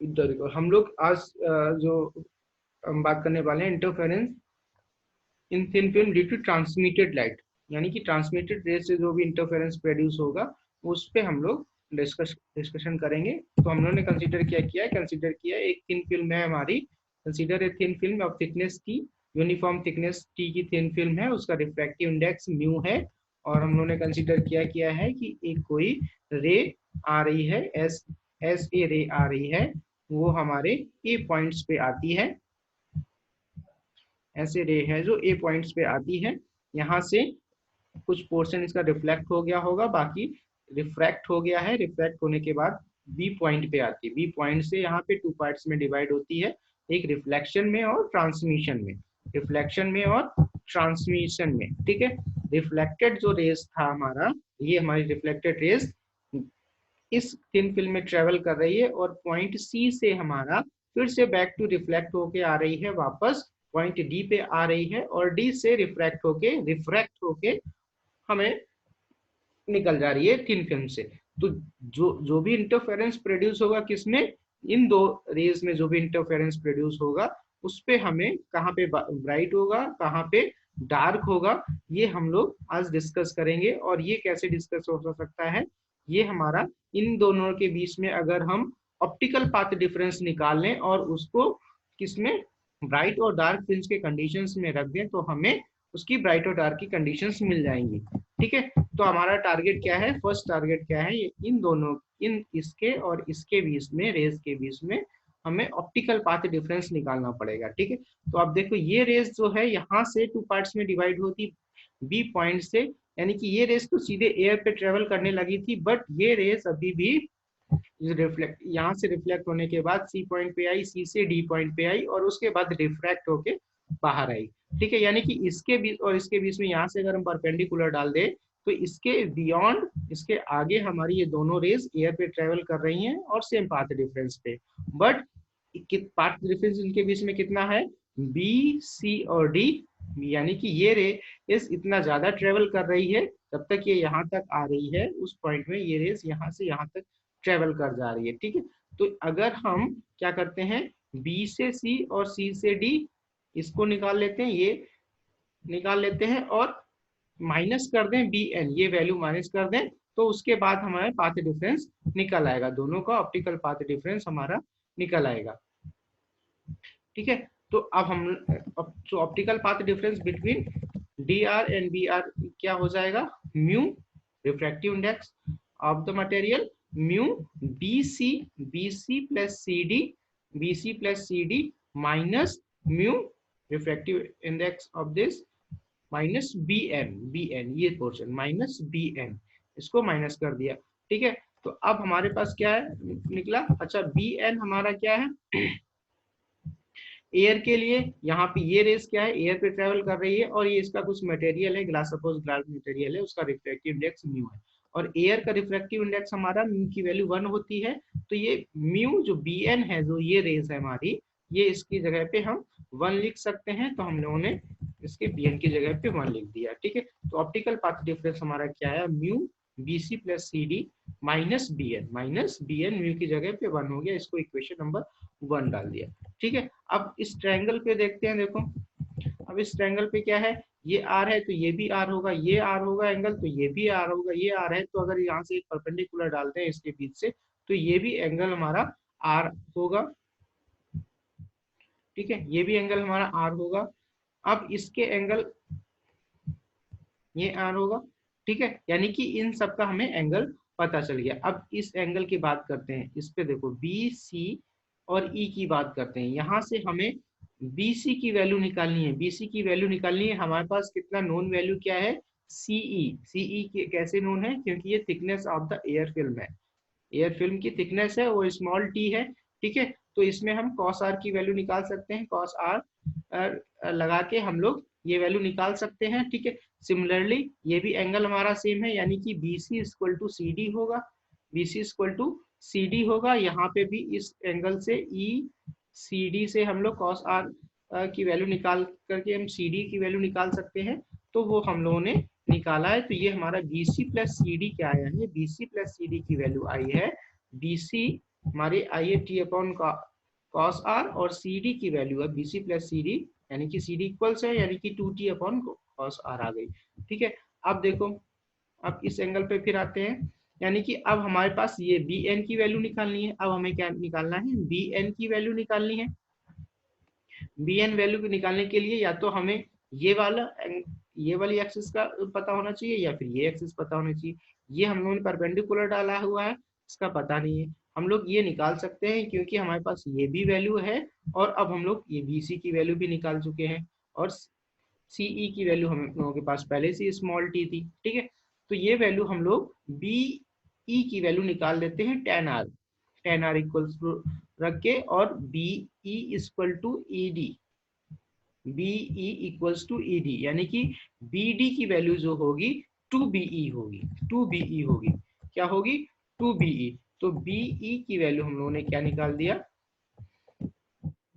इधर को हम लोग आज जो हम बात करने वाले हैं interference in thin film due to transmitted light, यानी कि ट्रांसमिटेड रे से जो भी इंटरफेरेंस प्रोड्यूस होगा उस पे हम लोग डिस्कशन करेंगे। तो हम लोगों ने कंसीडर किया एक थिन फिल्म है हमारी, consider a thin film of thickness T, uniform thickness T की थिन फिल्म है, उसका रिफ्रैक्टिव इंडेक्स म्यू है। और हम लोगों ने कंसीडर किया है कि एक कोई रे आ रही है, एस एस ए रे आ रही है, वो हमारे ए पॉइंट्स पे आती है, ऐसे रे है जो ए पॉइंट्स पे आती है। यहाँ से कुछ पोर्शन इसका रिफ्लेक्ट हो गया होगा, बाकी रिफ्रैक्ट हो गया है। रिफ्रैक्ट होने के बाद बी पॉइंट पे आती है, बी पॉइंट से यहाँ पे टू पार्ट्स में डिवाइड होती है, एक रिफ्लेक्शन में और ट्रांसमिशन में, रिफ्लेक्शन में और ट्रांसमिशन में। ठीक है, रिफ्लेक्टेड जो रेस था हमारा, ये हमारी रिफ्लेक्टेड रेस इस थिन फिल्म में ट्रेवल कर रही है और पॉइंट सी से हमारा फिर से बैक टू रिफ्लेक्ट होके आ रही है, वापस पॉइंट डी पे आ रही है और डी से रिफ्रैक्ट होके हमें निकल जा रही है थिन फिल्म से। तो जो भी इंटरफेरेंस प्रोड्यूस होगा किसमें, इन दो रेज में जो भी इंटरफेरेंस प्रोड्यूस होगा उस पे हमें कहाँ पे ब्राइट होगा, कहाँ पे डार्क होगा, ये हम लोग आज डिस्कस करेंगे। और ये कैसे डिस्कस हो सकता है, ये हमारा इन दोनों के बीच में अगर हम ऑप्टिकल पाथ डिफरेंस निकाल लें और उसको किसमें, ब्राइट और डार्क फिल्म्स के कंडीशंस में रख दें, तो हमें उसकी ब्राइट और डार्क की कंडीशंस मिल जाएंगी। ठीक है, तो हमारा टारगेट क्या है, फर्स्ट टारगेट क्या है, इन दोनों, इन इसके और इसके बीच में, रेज के बीच में हमें ऑप्टिकल पाथ डिफरेंस निकालना पड़ेगा। ठीक है, तो अब देखो ये रेज जो है यहाँ से टू पार्ट्स में डिवाइड होती बी पॉइंट से, यानी कि ये रेज तो सीधे एयर पे ट्रेवल करने लगी थी, बट ये रेज अभी भी रिफ्लेक्ट, यहाँ से रिफ्लेक्ट होने के बाद सी पॉइंट पे आई, सी से डी पॉइंट पे आई और उसके बाद रिफ्रैक्ट होके बाहर आई। ठीक है, यानी कि इसके बीच और इसके बीच में यहाँ से अगर हम परपेंडिकुलर डाल दे तो इसके बियॉन्ड, इसके आगे हमारी ये दोनों रेज एयर पे ट्रेवल कर रही हैं और सेम पाथ डिफरेंस पे, बट पाथ डिफरेंस इनके बीच में कितना है, बी सी और डी, यानी कि ये रे इस इतना ज्यादा ट्रेवल कर रही है, तब तक ये यहाँ तक आ रही है, उस पॉइंट में ये रेस यहाँ से यहाँ तक ट्रेवल कर जा रही है। ठीक है, तो अगर हम क्या करते हैं, बी से सी और सी से डी इसको निकाल लेते हैं, ये निकाल लेते हैं और माइनस कर दें बी एन, ये वैल्यू माइनस कर दें, तो उसके बाद हमारे पाथ डिफरेंस निकल आएगा, दोनों का ऑप्टिकल पाथ डिफरेंस हमारा निकल आएगा। ठीक है, तो अब हम जो optical path difference between D R and B R क्या हो जाएगा, mu refractive index of the material, mu B C plus C D, B C plus C D minus mu refractive index of this minus B N, ये portion minus B N, इसको minus कर दिया। ठीक है, तो अब हमारे पास क्या है निकला, अच्छा बी एन हमारा क्या है, एयर के लिए यहाँ पे ये रेस क्या है, एयर पे ट्रेवल कर रही है और ये इसका कुछ मटेरियल है, ग्लास सपोज ग्लास मटेरियल है, उसका रिफ्रैक्टिव इंडेक्स म्यू है और एयर का रिफ्रैक्टिव इंडेक्स हमारा म्यू की वैल्यू 1 होती है। तो ये म्यू जो बी एन है, जो ये रेस है हमारी, ये इसकी जगह पे हम 1 लिख सकते हैं, तो हम लोगों ने इसके बी एन की जगह पे 1 लिख दिया। ठीक है, तो ऑप्टिकल पाथ डिफरेंस हमारा क्या है, mu B C plus C D minus B N mu की जगह पे 1 हो गया, इसको इक्वेशन नंबर 1 डाल दिया। ठीक है, अब इस ट्रायंगल पे देखते हैं, देखो अब इस ट्रायंगल पे क्या है, ये आर है तो ये भी आर होगा, ये आर होगा एंगल तो ये भी आर होगा, ये आर है तो अगर यहाँ से एक परपेंडिकुलर डालते हैं इसके बीच से तो ये भी एंगल हमारा आर होगा। ठीक है, ये भी एंगल हमारा आर होगा, अब इसके एंगल ये आर होगा। ठीक है, यानी कि इन सब का हमें एंगल पता चल गया। अब इस एंगल की बात करते हैं, इस पे देखो बी सी और ई की बात करते हैं, यहाँ से हमें BC की वैल्यू निकालनी है, BC की वैल्यू निकालनी है, हमारे पास कितना नोन वैल्यू क्या है, CE कैसे नोन है, क्योंकि ये thickness of the air film है, एयर फिल्म की थिकनेस है वो स्मॉल टी है। ठीक है, तो इसमें हम cos r की वैल्यू निकाल सकते हैं, cos r लगा के हम लोग ये वैल्यू निकाल सकते हैं। ठीक है, सिमिलरली ये भी एंगल हमारा सेम है, यानी कि BC equal to C D होगा, BC equal to C D होगा, यहाँ पे भी इस एंगल से ECD से हम लोग cos r की वैल्यू निकाल करके हम CD की वैल्यू निकाल सकते हैं, तो वो हम लोगों ने निकाला है। तो ये हमारा BC प्लस सी डी क्या आया है, BC प्लस सी डी की वैल्यू आई है, BC हमारी आई है टी अपॉन कॉस आर, और सी डी की वैल्यू है B C plus C D, यानी कि सी डी इक्वल्स है, यानी कि 2t अपॉन कॉस आर आ गई। ठीक है, अब देखो, अब इस एंगल पे फिर आते हैं, यानी कि अब हमारे पास ये बी एन की वैल्यू निकालनी है। अब हमें क्या निकालना है, बी एन की वैल्यू निकालनी है। बी एन वैल्यू को निकालने के लिए या तो हमें ये वाला ये वाली एक्सिस का पता होना चाहिए, या फिर ये एक्सिस पता होना चाहिए। ये हम लोगों ने परपेंडिकुलर डाला हुआ है, इसका पता नहीं है। हम लोग ये निकाल सकते हैं क्योंकि हमारे पास ये भी वैल्यू है, और अब हम लोग ये बी सी की वैल्यू भी निकाल चुके हैं, और सीई की वैल्यू हम लोगों के पास पहले से स्मॉल टी थी। ठीक है, तो ये वैल्यू हम लोग बी ई की वैल्यू निकाल देते हैं टेन आर इक्वल्स रख के, और B E equal to E D, B E equals to E D, यानी कि बी डी की वैल्यू जो होगी 2BE होगी, 2BE होगी, क्या होगी 2BE। तो BE की वैल्यू हम लोगों ने क्या निकाल दिया,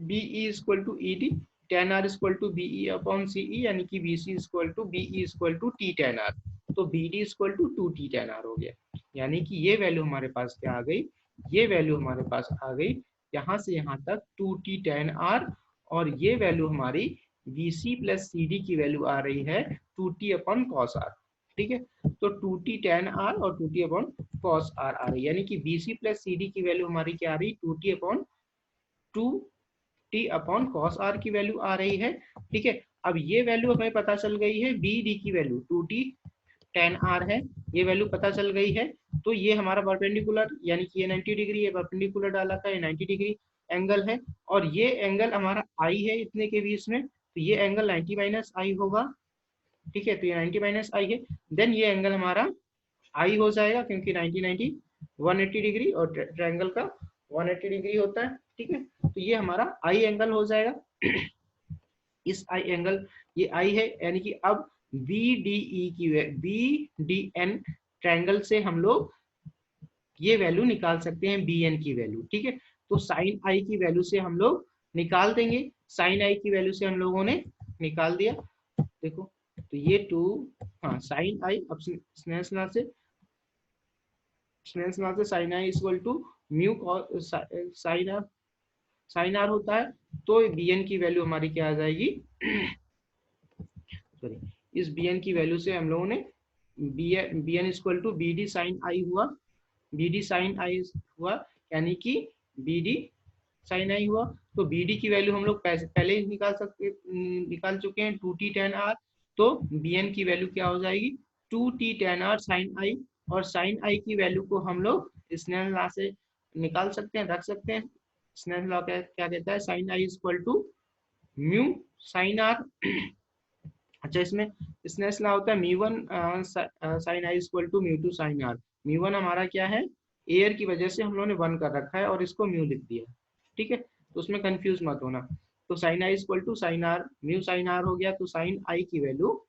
BE equal to E D, tan R equal to BE upon CE, यानी कि BC equal to BE equal to T tan R, तो BD equal to 2t tan R हो गया। यानी कि ये वैल्यू हमारे पास क्या आ गई, ये वैल्यू हमारे पास आ गई यहाँ से यहाँ तक 2t टेन आर, और ये वैल्यू हमारी BC प्लस CD की वैल्यू आ रही है 2t अपॉन कॉस आर। ठीक है, तो 2t टेन आर और 2t अपॉन कॉस आर आ रही है, यानी कि BC प्लस CD की वैल्यू हमारी क्या आ रही, 2t upon 2t upon cos R की वैल्यू आ रही है। ठीक है, अब ये वैल्यू हमें पता चल गई है, बी डी की वैल्यू 2t टेन आर है, ये वैल्यू पता चल गई है। तो ये हमारा परपेंडिकुलर, यानी कि ये 90 डिग्री है, परपेंडिकुलर डाला था, ये 90 डिग्री एंगल है, और ये एंगल हमारा आई है इतने के बीच में, तो ये एंगल 90 माइनस आई होगा। ठीक है, तो ये 90 माइनस आई है, देन ये एंगल हमारा आई हो जाएगा, क्योंकि 90 90 180 डिग्री, और ट्रायंगल का 180 डिग्री होता है। ठीक है, तो ये हमारा आई एंगल हो जाएगा। इस आई एंगल, ये आई है, यानी कि अब बी डी ई की बी डी एन ट्रायंगल से हम लोग ये वैल्यू निकाल सकते हैं, बी एन की वैल्यू। ठीक है, तो साइन आई की वैल्यू से हम लोग निकाल देंगे, साइन आई की वैल्यू से हम लोगों ने निकाल दिया। देखो, तो ये 2, हाँ साइन आई, अब स्नेल्स लॉ से sine I equal to mu sine R होता है, तो बी एन की वैल्यू हमारी क्या आ जाएगी, सॉरी, इस बी एन की वैल्यू से हम लोगों ने B N equal to B D sine I हुआ, बी डी साइन आई हुआ, यानी कि बी डी साइन आई हुआ। तो बी डी की वैल्यू हम लोग पहले ही निकाल चुके हैं 2t टेन आर, तो बी एन की वैल्यू क्या हो जाएगी 2t टेन आर साइन आई, और साइन आई की वैल्यू को हम लोग स्नेल लॉ से निकाल सकते हैं, रख सकते हैं। स्नेल लॉ क्या कहता है, sine I equal to mu sine R. अच्छा, इसमें स्नेल्स लॉ होता है mu one sine I equal to mu two sine R. Mu one हमारा क्या है, एयर की वजह से हम लोगों ने 1 कर रखा है, और इसको म्यू लिख दिया। ठीक है, तो उसमें कंफ्यूज मत होना। तो sine I equal to sine R, mu sine R हो गया, तो साइन आई की वैल्यू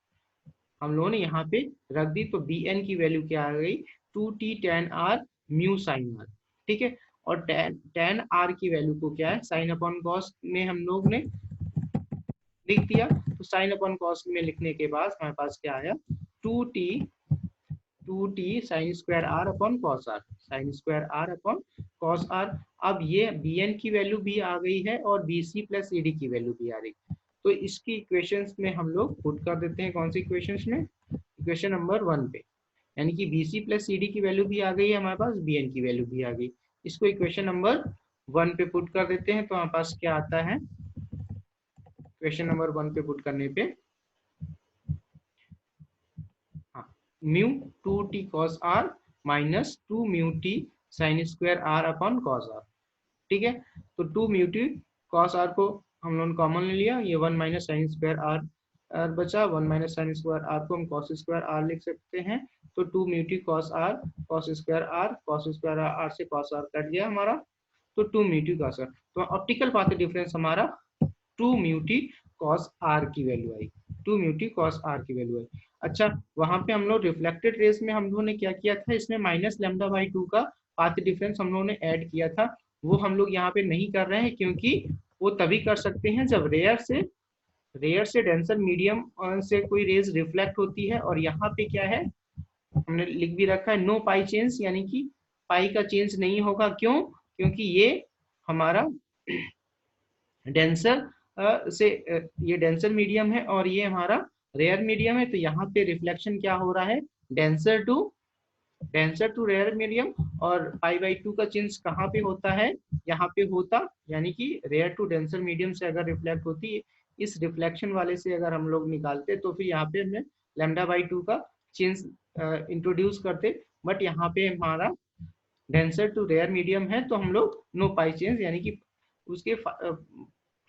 हम लोगों ने यहाँ पे रख दी, तो बी एन की वैल्यू क्या आ गई 2t tan R mu sine R. ठीक है, और टेन आर की वैल्यू को क्या है, साइन अपॉन कॉस में हम लोग ने लिख दिया। तो साइन अपॉन कॉस में लिखने के बाद हमारे पास क्या आया 2t sine square R upon cos R, sine square R upon cos R. अब ये बी एन की वैल्यू भी आ गई है, और B C plus E D की वैल्यू भी आ रही। तो इसकी इक्वेशंस में हम लोग पुट कर देते हैं, कौन सी इक्वेशंस में, इक्वेशन नंबर 1 पे, यानी कि B C plus C D की वैल्यू भी आ गई है हमारे पास, बी एन की वैल्यू भी आ गई। इसको इक्वेशन नंबर 1 पे पुट कर देते हैं, तो हमारे पास क्या आता है, इक्वेशन नंबर 1 पे पुट करने पे mu 2t cos r minus 2 mu t sine square r upon cos r। ठीक है, तो 2 म्यू t cos r को हम लोगों ने कॉमन ले लिया, ये 1 माइनस साइन स्क्वायर r बचा, 1 माइनस साइन स्क्वायर r को हम cos स्क्वायर r लिख सकते हैं। तो 2 mu t cos r cos square r से cos r कट गया हमारा, तो 2 म्यू t cos r, तो ऑप्टिकल पाथ डिफरेंस हमारा 2 म्यू t cos r की वैल्यू आई, 2 म्यू t cos r की वैल्यू आई। अच्छा, वहां पे हम लोग रिफ्लेक्टेड रेस में हम लोगों ने क्या किया था, इसमें माइनस लैम्डा बाई 2 का पाथ डिफरेंस हम लोगों ने ऐड किया था, वो हम लोग यहाँ पे नहीं कर रहे हैं, क्योंकि वो तभी कर सकते हैं जब रेयर से डेंसर मीडियम से कोई रेज रिफ्लेक्ट होती है। और यहाँ पे क्या है, हमने लिख भी रखा है नो पाई चेंज, यानी कि पाई का चेंज नहीं होगा। क्यों, क्योंकि ये हमारा डेंसर से ये डेंसर मीडियम है और ये हमारा रेयर मीडियम है, तो यहाँ पे रिफ्लेक्शन क्या हो रहा है, डेंसर टू रेयर मीडियम। और π/2 का चिन्ह कहाँ पे होता है, यहाँ पे होता, यानी कि रेयर टू डेंसर मीडियम से अगर रिफ्लेक्ट होती, इस रिफ्लेक्शन वाले से अगर हम लोग निकालते तो फिर यहाँ पे हमने λ/2 का चिन्ह इंट्रोड्यूस करते। बट यहाँ पे हमारा डेंसर टू रेयर मीडियम है तो हम लोग नो पाई चेंज, यानी कि उसके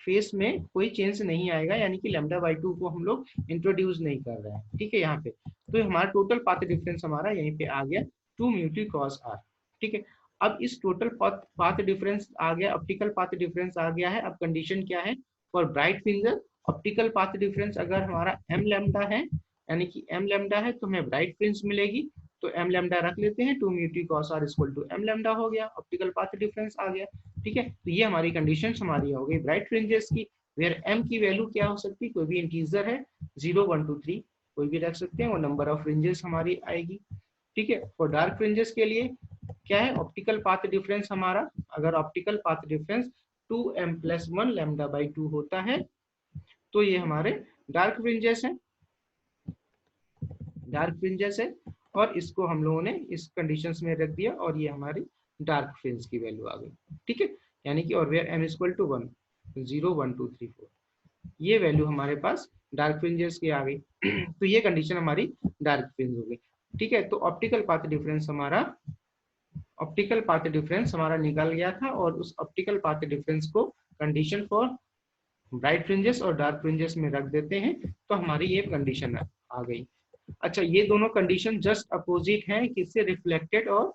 फेस में कोई चेंज नहीं आएगा, यानी कि λ/2 को हम लोग इंट्रोड्यूस नहीं कर रहे हैं। ठीक है, यहाँ पे तो हमारा टोटल पाथ डिफरेंस हमारा यहीं पे आ गया 2 μ cos r। ठीक है, अब इस टोटल पाथ डिफरेंस आ गया, ऑप्टिकल पाथ डिफरेंस आ गया है। अब कंडीशन क्या है, for bright fringes optical path difference अगर हमारा m लैम्डा है, यानी कि m लैम्डा है तो हमें ब्राइट फ्रिंज मिलेगी, तो m लैम्डा रख लेते हैं, 2 μ cos r equal to m lambda हो गया, ऑप्टिकल पाथ डिफरेंस आ गया। ठीक है, तो ये हमारी कंडीशन हमारी हो गई ब्राइट फ्रिंजेस की, वेयर m की वैल्यू क्या हो सकती है, कोई भी इंटीजर है, 0 1 2 3 कोई भी रख सकते हैं, वो नंबर ऑफ फ्रिंजेस हमारी आएगी। ठीक है, और डार्क फ्रिंजेस के लिए क्या है, ऑप्टिकल पाथ डिफरेंस हमारा, अगर ऑप्टिकल पाथ डिफरेंस 2m + 1 λ/2 होता है तो ये हमारे डार्क फ्रिंजेस है, डार्क फ्रिंजेस है। और इसको हम लोगों ने इस कंडीशंस में रख दिया और ये हमारी डार्क फ्रिंज की वैल्यू आ गई। ठीक है, यानी कि और वेयर m इक्वल टू 1 0 1 2 3 4 ये वैल्यू हमारे पास डार्क फ्रिंजेस की आ गई। तो ये कंडीशन हमारी डार्क फ्रिंज हो गई। ठीक है, तो ऑप्टिकल पाथ डिफरेंस हमारा निकल गया था, और उस ऑप्टिकल पाथ डिफरेंस को कंडीशन फॉर ब्राइट फ्रिंजेस और डार्क फ्रिंजेस में रख देते हैं, तो हमारी ये कंडीशन आ गई। अच्छा, ये दोनों कंडीशन जस्ट अपोजिट हैं, किससे, रिफ्लेक्टेड और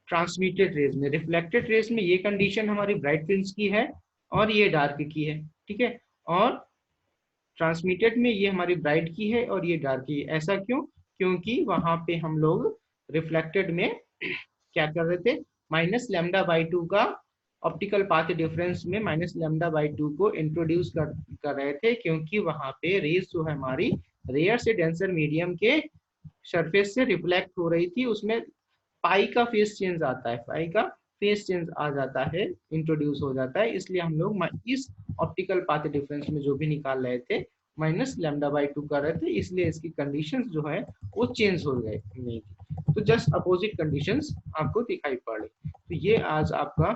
ट्रांसमिटेड रेज में। रिफ्लेक्टेड रेज में ये कंडीशन हमारी ब्राइट फ्रिंज की है और ये डार्क की है। ठीक है, और ट्रांसमिटेड में ये हमारी ब्राइट की है और ये डार्क की है। ऐसा क्यों, क्योंकि वहां पे हम लोग रिफ्लेक्टेड में क्या कर रहे थे, -λ/2 का ऑप्टिकल पाथ डिफरेंस में -λ/2 को इंट्रोड्यूस कर रहे थे, क्योंकि वहां पे रेज जो है हमारी रेयर से डेंसर मीडियम के सरफेस से रिफ्लेक्ट हो रही थी, उसमें पाई का फेस चेंज आता है, पाई का फेस चेंज आ जाता है, इंट्रोड्यूस हो जाता है। इसलिए हम लोग इस ऑप्टिकल पाथ डिफरेंस में जो भी निकाल रहे थे -λ/2 कर रहे थे, इसलिए इसकी कंडीशंस जो है वो चेंज हो गए नहीं थी, तो जस्ट अपोजिट कंडीशंस आपको दिखाई पड़ रही। तो ये आज आपका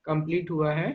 कंप्लीट हुआ है